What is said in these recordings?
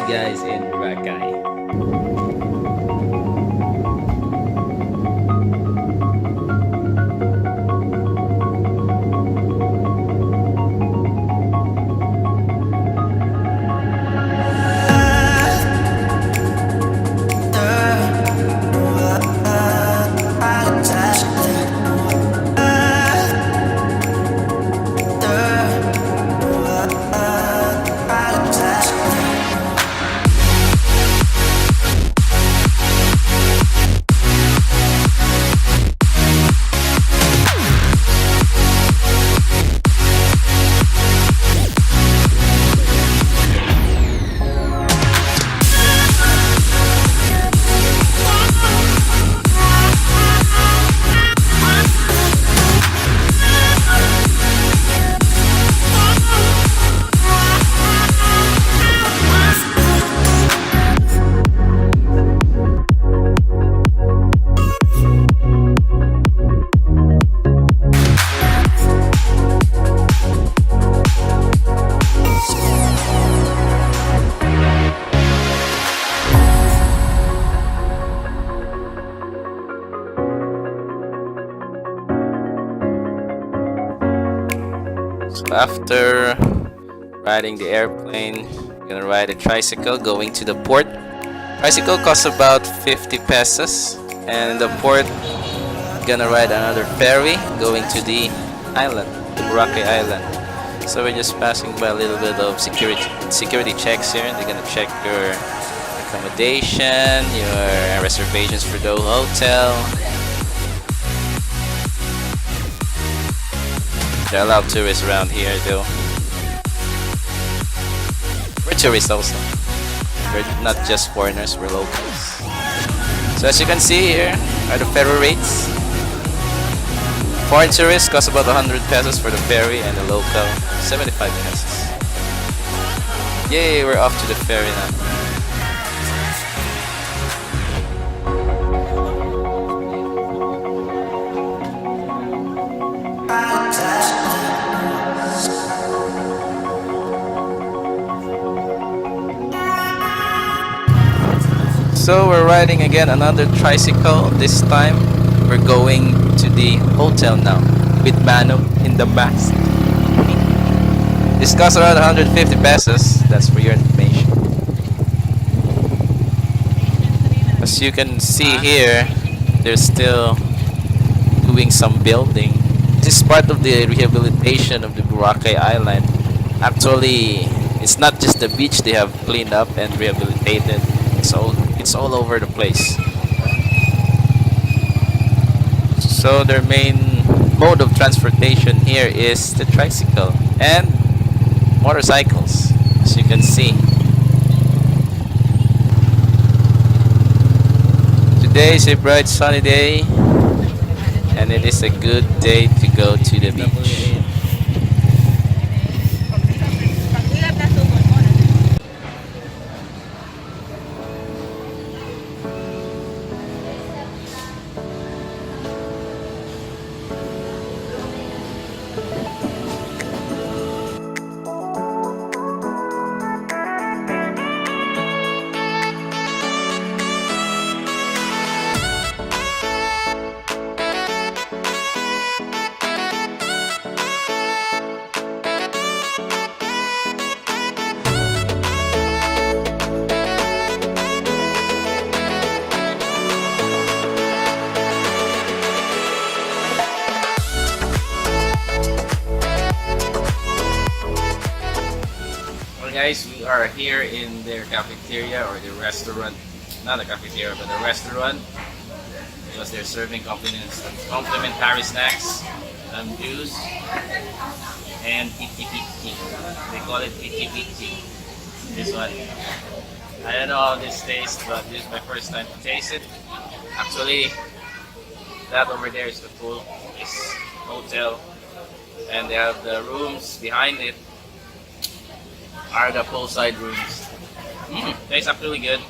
guys in Boracay. So after riding the airplane, you're gonna ride a tricycle going to the port. Tricycle costs about 50 pesos, and the port gonna ride another ferry going to the island, the Boracay island. So we're just passing by a little bit of security checks here. They're gonna check your accommodation, your reservations for the hotel. There are a lot of tourists around here though. We're tourists also. We're not just foreigners, we're locals. So as you can see here are the ferry rates. Foreign tourists cost about 100 pesos for the ferry, and the local 75 pesos. Yay, we're off to the ferry now. So we're riding again another tricycle. This time we're going to the hotel now with Mano in the mask. This costs around 150 pesos. That's for your information. As you can see here, they're still doing some building. This is part of the rehabilitation of the Boracay Island. Actually, it's not just the beach they have cleaned up and rehabilitated. It's all over the place. So their main mode of transportation here is the tricycle and motorcycles, as you can see. Today is a bright sunny day, and it is a good day to go to the beach. Guys, we are here in their cafeteria or the restaurant, not a cafeteria but a restaurant, because they're serving complimentary snacks, juice, and piti-piti. They call it piti-piti. This one, I don't know how this tastes, but this is my first time to taste it. Actually, that over there is the pool, this hotel, and they have the rooms behind it are the poolside rooms. Tastes actually good.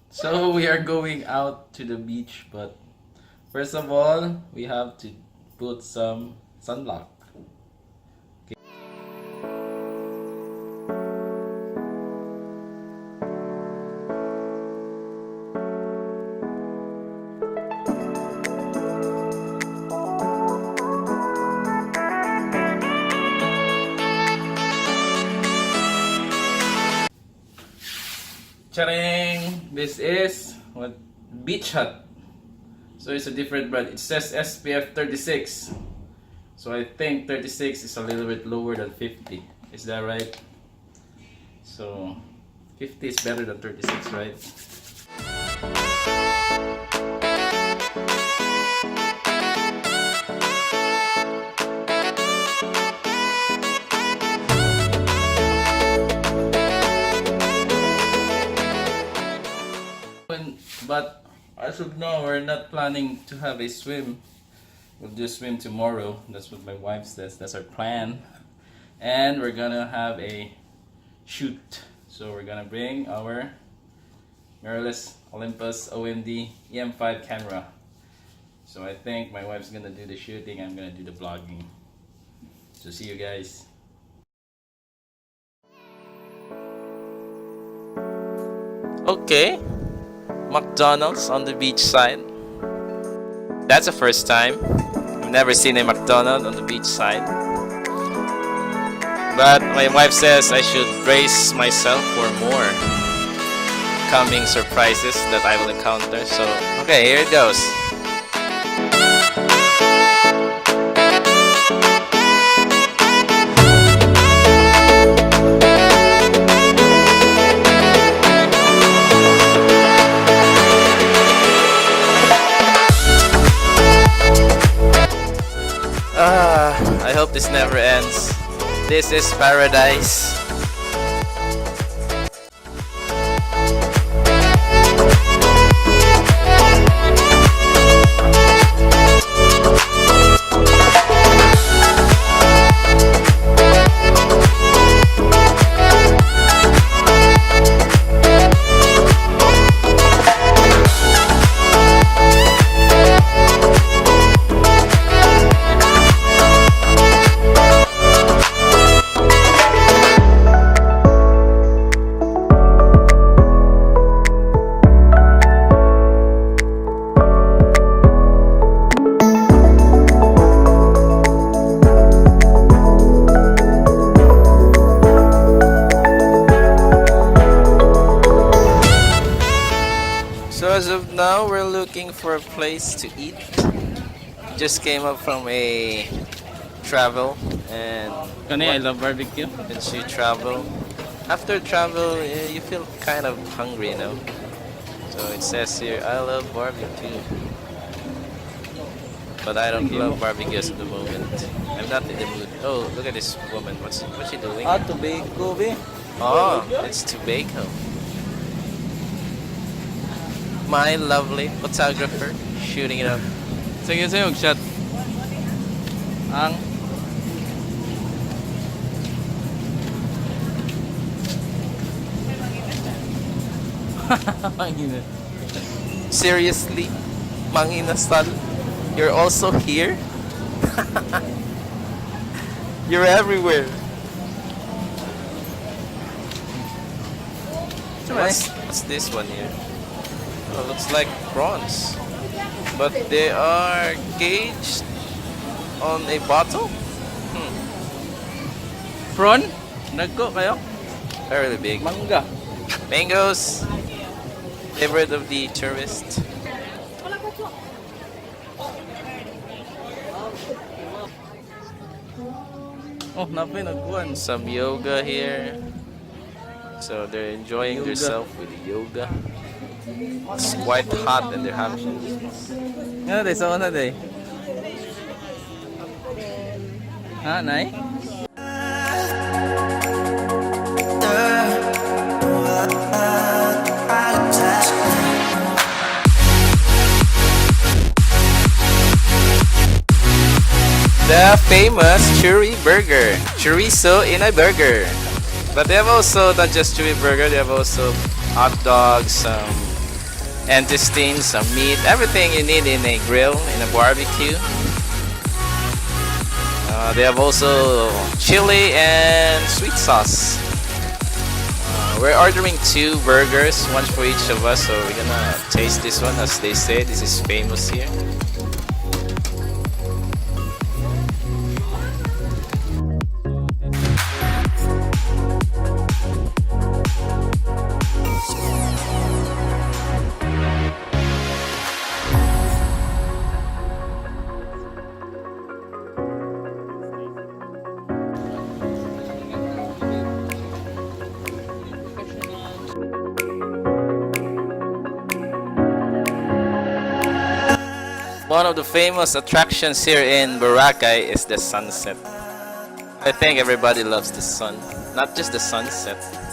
So we are going out to the beach, but first of all, we have to put some sunblock. Charing! This is what Beach Hut. So it's a different brand. It says SPF 36. So I think 36 is a little bit lower than 50. Is that right? So 50 is better than 36, right? But as of now, we're not planning to have a swim. We'll just swim tomorrow. That's what my wife says. That's our plan. And we're gonna have a shoot. So we're gonna bring our mirrorless Olympus OMD EM5 camera. So I think my wife's gonna do the shooting. I'm gonna do the vlogging. So see you guys. Okay. McDonald's on the beach side. That's the first time. I've never seen a McDonald's on the beach side. But my wife says I should brace myself for more coming surprises that I will encounter. So, okay, here it goes. I hope this never ends. This is paradise. So as of now, we're looking for a place to eat. Just came up from a travel and I love barbecue. Since you travel, after travel, you feel kind of hungry, you know. So it says here, I love barbecue, but I don't love barbecues at the moment. I'm not in the mood. Oh, look at this woman. What's she doing? Tobacco, be. Oh, it's tobacco. My lovely photographer shooting it up. Sige sa'yo, shot. Ang Mangina. Seriously? Manginasal? You're also here? You're everywhere. What's this one here? Oh, looks like prawns. But they are caged on a bottle? prawn? Nagko kayo? They're really big. Mangga. Mangoes! Favorite of the tourist. Oh, napay nagkuhan. Some yoga here. So they're enjoying themselves with the yoga. It's quite hot and they're having. Ano day, sa una day? Ha, nay? The famous churri burger. Chorizo in a burger. But they have also not just churri burger, they have also hot dogs, some intestines, some meat, everything you need in a grill, in a barbecue. They have also chili and sweet sauce. We're ordering 2 burgers, one for each of us, so we're gonna taste this one. As they say, this is famous here. One of the famous attractions here in Boracay is the sunset. I think everybody loves the sun, not just the sunset.